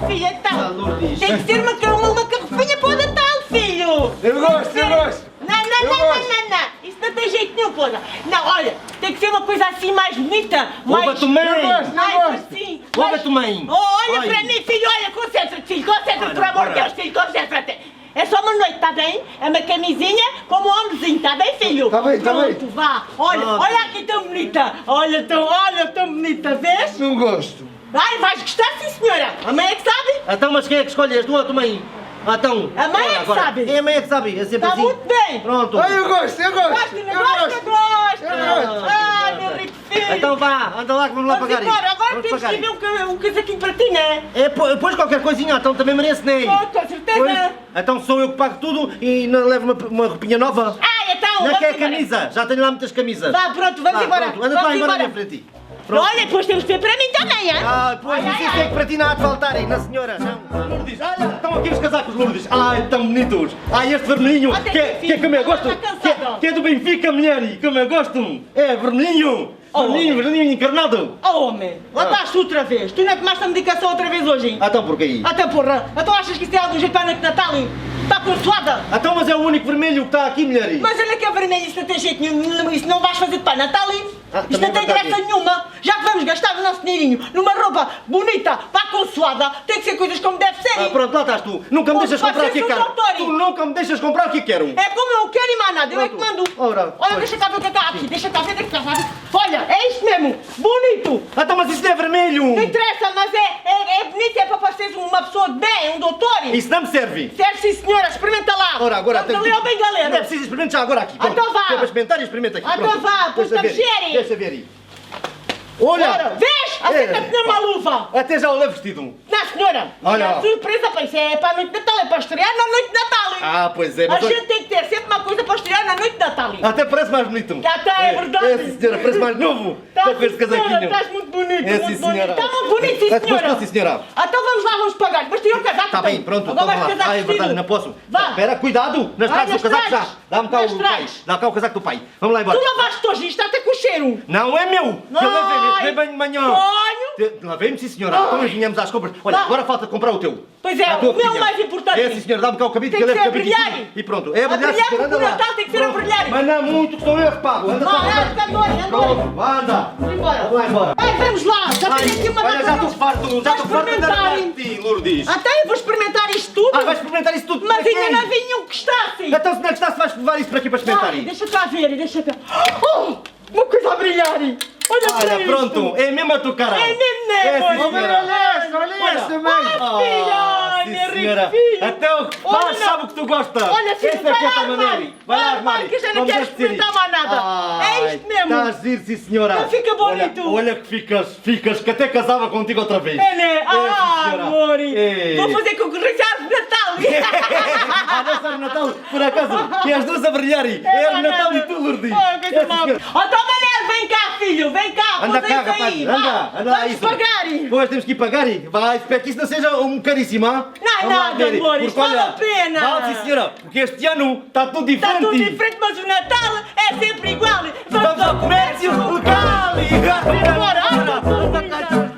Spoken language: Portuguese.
filho, então. Lourdes. Tem que ser uma carrofinha para o Natal, filho. Eu gosto, eu gosto. Não. Isso não tem jeito nenhum, pô. Não, olha, tem que ser uma coisa assim mais bonita. Mais... Ouve-te, mãe. Mais assim. Ouve-te, mãe. Olha para mim, filho, olha, concentra-te, filho, concentra-te, por amor de Deus, filho, concentra-te. É só uma noite, tá bem? É uma camisinha como um homenzinho, tá bem, filho? Tá bem, tá bem. Pronto, vá. Olha aqui tão bonita. Olha tão bonita, vês? Não gosto. Ai, vais gostar, sim, senhora. A mãe é que sabe. Então, mas quem é que escolhe? És tu ou a tua mãe? Então. A mãe é que agora. sabe. É a mãe é que sabe, é sempre Está assim. muito bem. Pronto. Ah, eu gosto, eu gosto. Gosta, Eu gosta. gosto. Ai, meu rico filho. Então vá, anda lá que vamos lá Vamos pagar embora, isso. agora Vamos temos pagar que isso. ver um casaquinho para ti, não é? É, pois qualquer coisinha, então também merece, nem. Com certeza. Então sou eu que pago tudo e não levo uma roupinha nova. Então, Não vamos quer embora. camisa? Já tenho lá muitas camisas. Vá, pronto, vamos embora. Pronto, anda lá Vamos embora à embora. minha frente. Pronto. Olha, depois temos que ver para mim também, hein? Pois, isso é que para ti não há de faltar, hein, na senhora. Não. Lourdes, olha, estão aqui os casacos, Lourdes. Ai, tão bonitos. Ai, este vermelhinho, Até que é como eu gosto. está cansado. Que é do Benfica, mulher, como eu gosto. É vermelhinho. Vermelhinho encarnado. Oh, homem, lá estás tu outra vez. Tu não é que tomaste a medicação outra vez hoje, hein? Então por que aí? Até porra, então achas que isso é algum jeito para a noite de Natal, hein? Está consoada? Então, mas é o único vermelho que está aqui, mulher. Mas olha que é vermelho, isso não tem jeito nenhum, isso não vais fazer de Pai Natal, hein? Isto também não tem é verdade. graça nenhuma. Já que vamos gastar o nosso dinheirinho numa roupa bonita, para consoada, tem que ser coisas como deve ser, hein? Pronto, lá estás tu. Nunca me Pô, deixas vai comprar o ser que tu, quero. doutor. Tu nunca me deixas comprar o que quero. É como eu quero e mais nada, eu é que mando. Ora, Olha, pois. deixa cá ver o que está aqui, deixa cá ver, Olha, é isto mesmo, bonito. Então, mas isso não é vermelho. Não interessa, mas é bonito, é para parecer uma pessoa de bem, um doutor. Isso não me serve. Serve sim, senhora, experimenta lá. Ora, agora Vamos ali ao Não é bengaleiro. preciso experimentar já agora aqui. Então Pronto. vá. Se é para experimentar, experimenta aqui. Então Pronto. vá, pois Deixa estamos ver. sérios. Deixa ver aí. Olha! Vês? Aceita-te na maluva. Até já o levo vestido. Não, senhora. Olha. É surpresa, pá. Isso é para a noite de Natal, é para estrear na noite de Natal. Hein? Ah, pois é. A Mas gente tem que ter sempre uma coisa para estrear na noite de Natal. Hein? até parece mais bonito. É verdade. É, sim, senhora, parece mais novo. Tá, Só com este sim, senhora, casaquinho. estás muito bonito, É, sim, muito bonito. senhora. Está muito bonito, sim, Mas senhora. gostou, sim, senhora. Então vamos lá, vamos pagar. Mas tira o casaco. Está então. bem, pronto. Agora Então vais vá casaco lá. Ah, é verdade, vestido. não posso. Vá. Espera, cuidado. Nas Vai, traves do nas casaco já. traves. Dá-me cá Nas o pai. traves. Dá cá o casaco do pai. Vamos lá embora. Tu lavaste hoje, isto está até com cheiro. Não é meu. Que eu lavei-me bem de manhã. Sonho. Lavei-me, sim, senhora. Então nós vinhamos às compras. Olha, Vá. agora falta comprar o teu. Pois é, A tua o meu roupinha. mais importante. É, sim, senhora. Dá-me cá o cabide Tem que eu que levo ser cabide a e brilhar. tudo. E pronto. É a A brilhar, sim, brilhar, senhora. Anda porque o lá. Natal tem que ser a Pronto. brilhar. Mas não muito, que sou eu que pago. Anda Vá, só anda, anda. Pronto, anda. Vamos embora. Vamos lá embora. Ai, vamos lá. Já tenho aqui uma Olha, data já de- estou farto de andar experimentar. de ti, Lourdes. Até eu vou experimentar isto tudo. Ah, vais experimentar isso tudo Mas para quê? ainda não havia nenhum que gostasse. Então se não é que está, se vais levar isso para aqui para experimentar Ai, aí. deixa cá ver, deixa cá. Oh, uma coisa a brilhar. Olha para Olha, isto. pronto, é mesmo a tua cara. É mesmo, né, É, amor? sim, senhora. Olha esse também. Filha, sim, minha senhora. rica filha. Até o que Olha, faz não. sabe o que tu gostas. Olha, filho, Essa é que é a tua maneira. Vai lá, Vai ao armário. armário, que eu já não Vamos quero assistir experimentar isso. mais nada. É isto mesmo. Está a giro, sim, senhora. Não fica bonito. Olha que ficas, que até casava contigo outra vez. É, né? sim, Ah, senhora. amor. É. Vou fazer concorrência à árvore de Natal. Ah, não sabe Natal, por acaso, que as duas a brilharem. É o Natal e tu, Lourdes. Ah, coisa É, sim, má. senhora. Então, Manel, vem cá, filho, vem cá. Anda posa cá, isso rapaz, aí, anda, vá. anda Vamos isso. pagar. Pois temos que ir pagar. Vai, espero que isso não seja caríssimo, hein? Não é Vamos lá nada, ver. amor, Porque, isto vale olha, a pena. Vale, sim, senhora, porque este ano está tudo diferente. Está tudo diferente, mas o Natal é sempre igual. Vamos ao comércio local. Vamos embora. Anda cá,